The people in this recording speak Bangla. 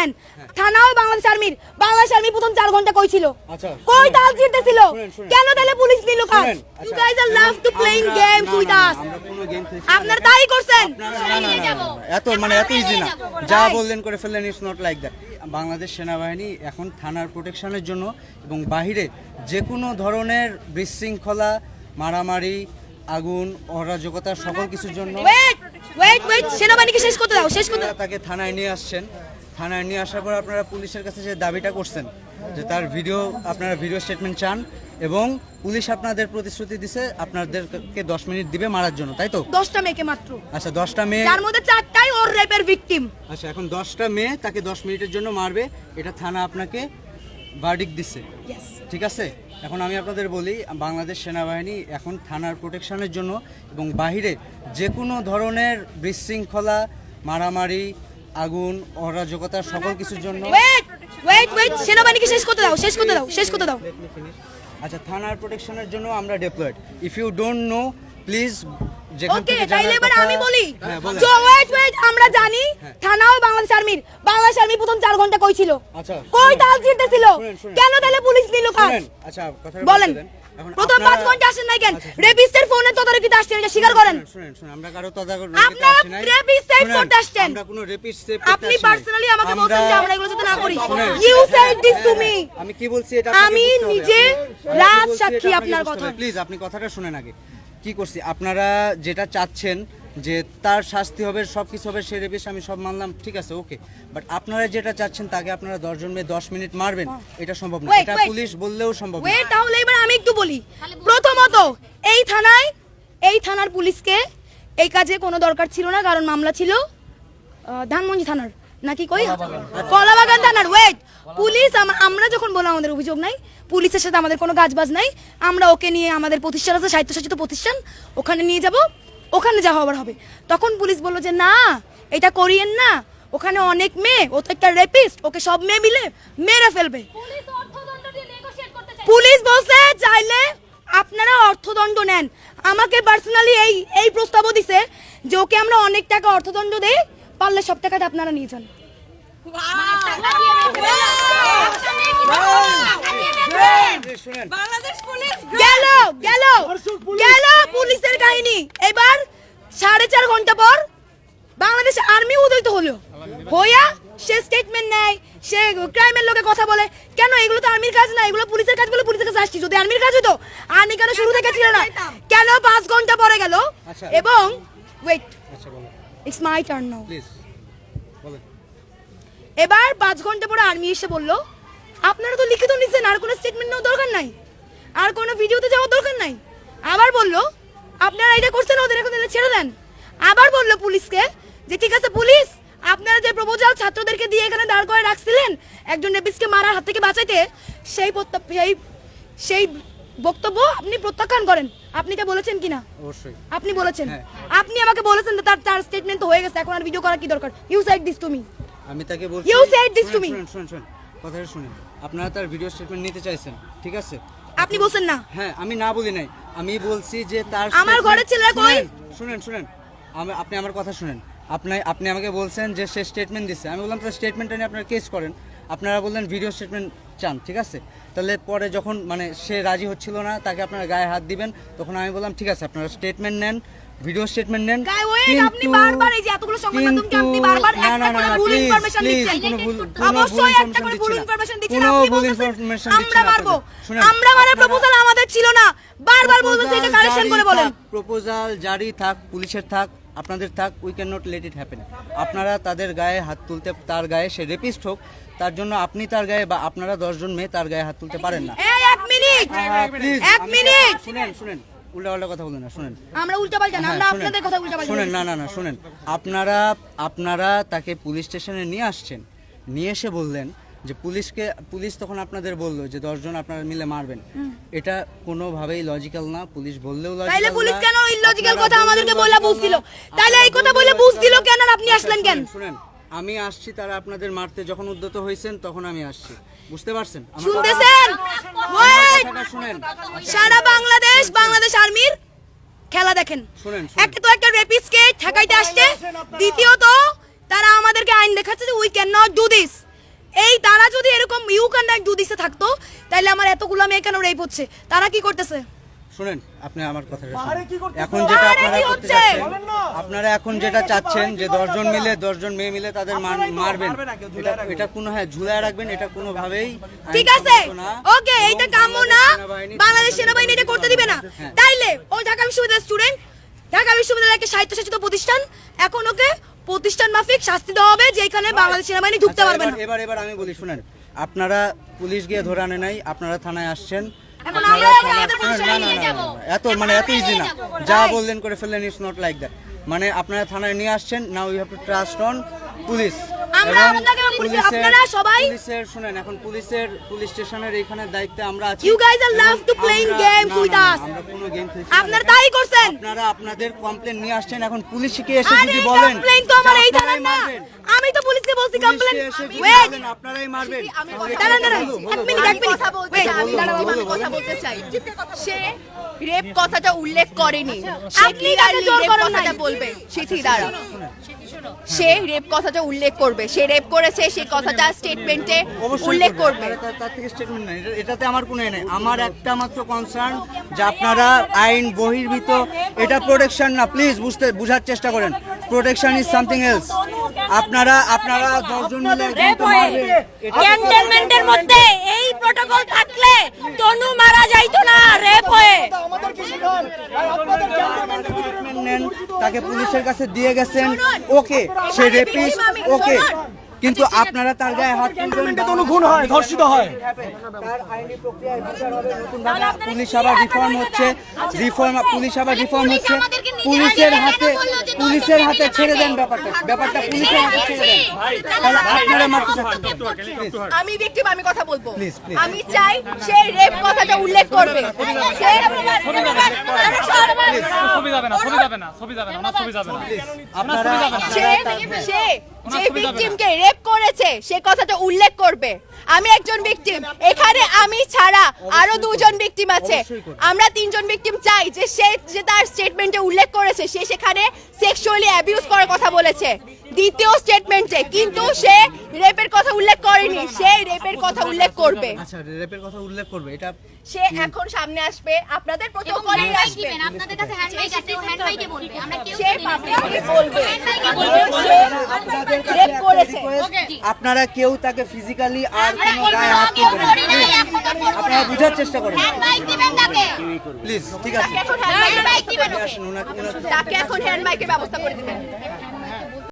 নেন। থানাও বাংলাদেশ আর্মির প্রথম 4 ঘন্টা কই ছিল? কই তাল ছিড়তেছিল? কেন তাহলে পুলিশ নিল কাজ? You guys are love to playing games with us. আপনারা তাই করছেন। এত ইজি না, যা বললেন করে ফেললেন, it's not like that. Bangladesh সেনাবাহিনী এখন থানার প্রোটেকশনের জন্য এবং বাহিরে যে কোনো ধরনের বিশৃঙ্খলা, মারামারি, আগুন, অরাজকতা সকল কিছুর জন্য ওয়েট সেনাবাহিনীকে শেষ করতে দাও। তাকে থানায় নিয়ে আসছেন। থানায় নিয়ে আসার পর আপনারা পুলিশের কাছে যে দাবিটা করছেন যে তার আপনারা ভিডিও স্টেটমেন্ট চান এবং পুলিশ আপনাদের প্রতিশ্রুতি দিছে আপনাদেরকে 10 মিনিট দিবে মারার জন্য, তাই তো? 10টা মেয়েকে মাত্র। আচ্ছা, 10টা মেয়ে, যার মধ্যে 4টাই ওর রেপের ভিকটিম। আচ্ছা, এখন 10টা মেয়ে তাকে 10 মিনিটের জন্য মারবে, এটা থানা আপনাকে ভার্ডিক্ট দিচ্ছে, ঠিক আছে? এখন আমি আপনাদের বলি, বাংলাদেশ সেনাবাহিনী এখন থানার প্রোটেকশনের জন্য এবং বাহিরে যে কোনো ধরনের বিশৃঙ্খলা, মারামারি, আগুন, অরাজকতা সকল কিছুর জন্য ওয়েট সেনাবাহিনীকে শেষ করতে দাও। আচ্ছা, থানার প্রোটেকশনের জন্য আমরা deployed. If you don't know please okay, তাইলে এবার আমি বলি। ওয়েট আমরা জানি থানাও বাংলাদেশ আর্মির প্রথম 4 ঘন্টা কই ছিল? কই তাল ছিড়তেছিল? কেন তাহলে পুলিশ নিল কাজ? আচ্ছা, কথা বলেন। প্রথম 5 ঘন্টা আসেন নাই কেন? রেপিস্টের ফোনে তদারকিতে আসছেন, এটা স্বীকার করেন। শুনেন, আমরা কারো তদারকিতে আসি নাই। রেপিস্ট সেভ করতে আসছেন। আমরা কোনো রেপিস্ট সেভ করতে আসি আপনি নাই। পার্সোনালি আমাকে বলছেন যে আমরা এগুলো যাতে না করি। You said this to me. আমি কি বলছি এটা আমি নিজে রাত সাক্ষী আপনার কথা। প্লিজ আপনি কথাটা শুনেন আগে। কি করছি, আপনারা যেটা চাচ্ছেন যে তার শাস্তি হবে, সবকিছু হবে, সে রেপিস্ট, আমি সব মানলাম, ঠিক আছে, ওকে। বাট আপনারা যেটা চাচ্ছেন তাকে আপনারা 10 জন মেয়ে 10 মিনিট মারবেন, এটা সম্ভব না। এটা পুলিশ বললেও সম্ভব না। তাহলে এবার আমি একটু বলি। প্রথমত এই থানার পুলিশকে এই কাজে কোনো দরকার ছিল না, কারণ মামলা ছিল ধানমন্ডি থানার নাকি কলাবাগান থানার। পুলিশ আমরা যখন বললাম আমাদের অভিযোগ নাই, পুলিশের সাথে আমাদের কোনো কাজবাজ নাই, আমরা ওকে নিয়ে আমাদের প্রতিষ্ঠান আছে, স্বায়ত্তশাসিত প্রতিষ্ঠান, ওখানে নিয়ে যাব, ওখানে যা হবার হবে। তখন পুলিশ বলল যে না, এটা করিয়েন না, ওখানে অনেক মেয়ে, ও তো একটা রেপিস্ট, ওকে সব মেয়ে মিলে মেরে ফেলবে। পুলিশ বলছে চাইলে আপনারা অর্থদণ্ড নেন। আমাকে পার্সোনালি এই প্রস্তাবও দিছে যে ওকে আমরা অনেক টাকা অর্থদণ্ড দেই, পারলে সব টাকাটা আপনারা নিয়ে যান। গেল পুলিশের কাহিনী। এবার 4.5 ঘন্টা পর বাংলাদেশ আর্মি উদয়িত হলো, হইয়া সে স্টেটমেন্ট নেয়, সে ক্রাইমের লোকে কথা বলে। কেন? এগুলো তো আর্মির কাজ না, এগুলো পুলিশের কাজ বলে পুলিশের কাছে আসছি। যদি আর্মির কাজ হতো, আর্মি কেন শুরু থেকে ছিল না? কেন 5 ঘন্টা পরে গেল? এবং ইটস মাই টার্ন নাও। এবার 5 ঘন্টা পরে আর্মি এসে বলল আপনারা তো লিখিত নিছেন, আর কোনো স্টেটমেন্ট নেওয়ার দরকার নাই, আর কোনো ভিডিওতে যাওয়ার দরকার নাই। আবার বলল আপনারা এটা করছেন, ওদের এখন ছেড়ে দেন। আবার বলল পুলিশকে যে ঠিক আছে পুলিশ, আপনারা যে প্রপোজাল ছাত্রদেরকে দিয়ে এখানে দাঁড় করে রাখছিলেন একজন রেপিস্টকে মারার হাত থেকে বাঁচাইতে, সেই বক্তব্য আপনি প্রত্যাখ্যান করেন। আপনি এটা বলেছেন কিনা? অবশ্যই আপনি বলেছেন। আপনি আমাকে বলেছেন তার স্টেটমেন্ট তো হয়ে গেছে, এখন আর ভিডিও করার কি দরকার? You said this to me. আমি তাকে বলছি, you said this to me. শুনুন, কথাটা শুনুন। আপনারা তার ভিডিও স্টেটমেন্ট নিতে চাইছেন, ঠিক আছে? আপনি বলছেন না। হ্যাঁ, আমি না বলি নাই, আমি বলছি যে তার আমার ঘরের ছেলেরা কই? শুনেন, আপনি আমার কথা শুনেন। আপনি আমাকে বলছেন যে সে স্টেটমেন্ট দিচ্ছে, আমি বললাম তার স্টেটমেন্টটা নিয়ে আপনারা কেস করেন। আপনারা বললেন ভিডিও স্টেটমেন্ট চান, ঠিক আছে? তাহলে পরে যখন সে রাজি হচ্ছিল না, তাকে আপনারা গায়ে হাত দিবেন, তখন আমি বললাম ঠিক আছে আপনারা স্টেটমেন্ট নেন, ভিডিও স্টেটমেন্ট নেন। আপনি বারবার এই যে এতগুলো সংবাদ মাধ্যমকে আপনি বারবার একটা করে ভুল ইনফরমেশন দিচ্ছেন। অবশ্যই একটা করে ভুল ইনফরমেশন দিচ্ছেন। আপনি বলছেন আমরা মারবো, আমরা মারার প্রপোজাল আমাদের ছিল না, বারবার বলতেছে এটা কারেকশন করে বলেন। প্রপোজাল জারি থাক, পুলিশের থাক, আপনাদের থাক, we can not let it happen. আপনারা তাদের গায়ে হাত তুলতে, তার গায়ে সে রেপিস্ট হোক, তার জন্য আপনি তার গায়ে বা আপনারা 10 জন মেয়ে তার গায়ে হাত তুলতে পারেন না। এক মিনিট শুনেন, উল্টাপাল্টা কথা বলেন না, শুনেন। আমরা উল্টাপাল্টা না, আমরা আপনাদের কথা উল্টাপাল্টা শুনেন। না, শুনেন। আপনারা তাকে পুলিশ স্টেশনে নিয়ে আসছেন, নিয়ে এসে বললেন যে পুলিশ তখন আপনাদের বললো যে 10 জন আপনারা মিলে মারবেন। এটা কোনোভাবেই লজিক্যাল না। পুলিশ বললেও লজিক্যাল না। তাইলে পুলিশ কেন ইললজিক্যাল কথা আমাদেরকে বলা বুঝছিল? তাইলে এই কথা বলে বুঝছিল কেন? আর আপনি আসলেন কেন? শুনেন, আমি আসছি তারা আপনাদের মারতে যখন উদ্যত হয়েছেন তখন আমি আসছি, বুঝতে পারছেন? শুনতেছেন? শুনেন, সারা বাংলাদেশ আর্মির খেলা দেখেন। একটা রেপিস্টকে ঠেকাইতে আসছে, দ্বিতীয়ত তারা আমাদেরকে আইন দেখাচ্ছে যে we can not do this. এই তারা যদি এরকম ইউ কন্ডাক্ট দু দিছে থাকতো তাহলে আমার এতগুলো মেয়ে কেন রেপ হচ্ছে? তারা কি করতেছে? শুনেন, আপনি আমার কথাটা শুনুন। এখন যেটা আপনারা করতে চাচ্ছেন, আপনারা এখন যেটা চাচ্ছেন যে 10 জন মিলে 10 জন মেয়ে মিলে তাদের মারবেন, এটা কোনো ঝুলায় রাখবেন, এটা কোনোভাবেই ঠিক আছে, ওকে, এইটা কাম্য না। বাংলাদেশ সেনাবাহিনী এটা করতে দিবে না। তাইলে ও ঢাকা বিশ্ববিদ্যালয়ের স্টুডেন্ট, ঢাকা বিশ্ববিদ্যালয়ের একটা স্বায়ত্তশাসিত প্রতিষ্ঠান, এখন ওকে প্রতিষ্ঠান মাফিক শাস্তি দেওয়া হবে, যেখানে বাংলাদেশ সেনাবাহিনী ঢুকতে পারবে না। এবার আমি বলি, শুনেন, আপনারা পুলিশ গিয়ে ধরে আনে নাই, আপনারা থানায় আসছেন। এখন আমরা আমাদের প্রতিষ্ঠানে নিয়ে যাব। এত ইজি না, যা বললেন করে ফেললেন, ইটস নট লাইক দ্যাট। মানে আপনারা থানায় নিয়ে আসছেন, now you have to trust on police. আমরা আপনাকে আপনারা সবাই পুলিশের, শুনেন, এখন পুলিশ স্টেশনের এইখানে দায়িত্বে আমরা আছি। You guys are love to playing games with us. আমরা কোনো গেম খেলছি না। আপনারা তাই করছেন। আপনারা আপনাদের কমপ্লেন নিয়ে আসছেন, এখন পুলিশকে এসে যদি বলেন কমপ্লেইন তো আমার এই থানার না, আমি তো পুলিশকে বলছি কমপ্লেইন। ওয়েট, আপনারাই মারবেন। দাঁড়ান এক মিনিট কথা বলতে চাই। সে রেপ কথাটা উল্লেখ করেনি, আপনি তাকে জোর করেন নাই। কথাটা বলবে সিথি দ্বারা, সে রেপ কথাটা উল্লেখ করবে, সে রেপ করেছে সেই কথাটা স্টেটমেন্টে উল্লেখ করবে। তার থেকে স্টেটমেন্ট নাই, এটাতে আমার কোনো নাই। আমার একটা মাত্র কনসার্ন যে আপনারা আইন বহির্ভূত, এটা প্রোটেকশন না, প্লিজ বুঝার চেষ্টা করেন। Protection is something else. আপনারা 10 জন মিলে একজনকে মারবেন, ক্যান্টনমেন্টের মধ্যে এই প্রোটোকল থাকলে তনু মারা যাইতো না রেপ হয়ে। নেন, তাকে পুলিশের কাছে দিয়ে গেছেন, ওকে, সে রেপিস্ট, ওকে, কিন্তু আপনারা তার গায়ে হাত তুলবেন, কোনো খুন হয়, ধর্ষিত হয়। তার আইনি প্রক্রিয়ায় বিচার হবে নতুনভাবে। পুলিশ আবার রিফর্ম হচ্ছে, পুলিশ আবার রিফর্ম হচ্ছে। পুলিশের হাতে ছেড়ে দেন ব্যাপারটা পুলিশের হাতে ছেড়ে দেন। তাহলে আপনারা মারতে চাচ্ছেন। আমি ভিকটিম, আমি কথা বলবো। Please, please. আমি চাই সে রেপ কথাটা উল্লেখ করবে। সে যে ভিকটিমকে রেপ করেছে সে কথাটা উল্লেখ করবে। আমি একজন ভিকটিম, এখানে আমি ছাড়া আরো 2 জন ভিকটিম আছে। আমরা 3 জন ভিকটিম চাই যে সে যে তার স্টেটমেন্টে উল্লেখ করেছে সে সেখানে সেক্সুয়ালি অ্যাবিউজ করার কথা বলেছে দ্বিতীয় স্টেটমেন্টে, কিন্তু সে রেপের কথা উল্লেখ করেনি। সে রেপের কথা উল্লেখ করবে। আচ্ছা, রেপের কথা উল্লেখ করবে, এটা সে এখন সামনে আসবে, আপনাদের প্রটোকলে আসবে। আপনাদের কাছে হ্যান্ডমাইক আছে, হ্যান্ডমাইকে বলবে, আমরা কেউ সে পাবলিকলি বলবে আপনাদের কাছে রেপ একটা করেছে। request, আপনারা কেউ তাকে ফিজিক্যালি আর কোনো গায়ে হাত তুলবেন না। আপনারা বুঝার চেষ্টা করেন, হ্যান্ডমাইক দিবেন তাকে, প্লিজ। ঠিক আছে, তাকে এখন হ্যান্ডমাইক দিবেন ওকে। আসুন, ওনাকে তাকে এখন হ্যান্ডমাইকের ব্যবস্থা করে দিবেন।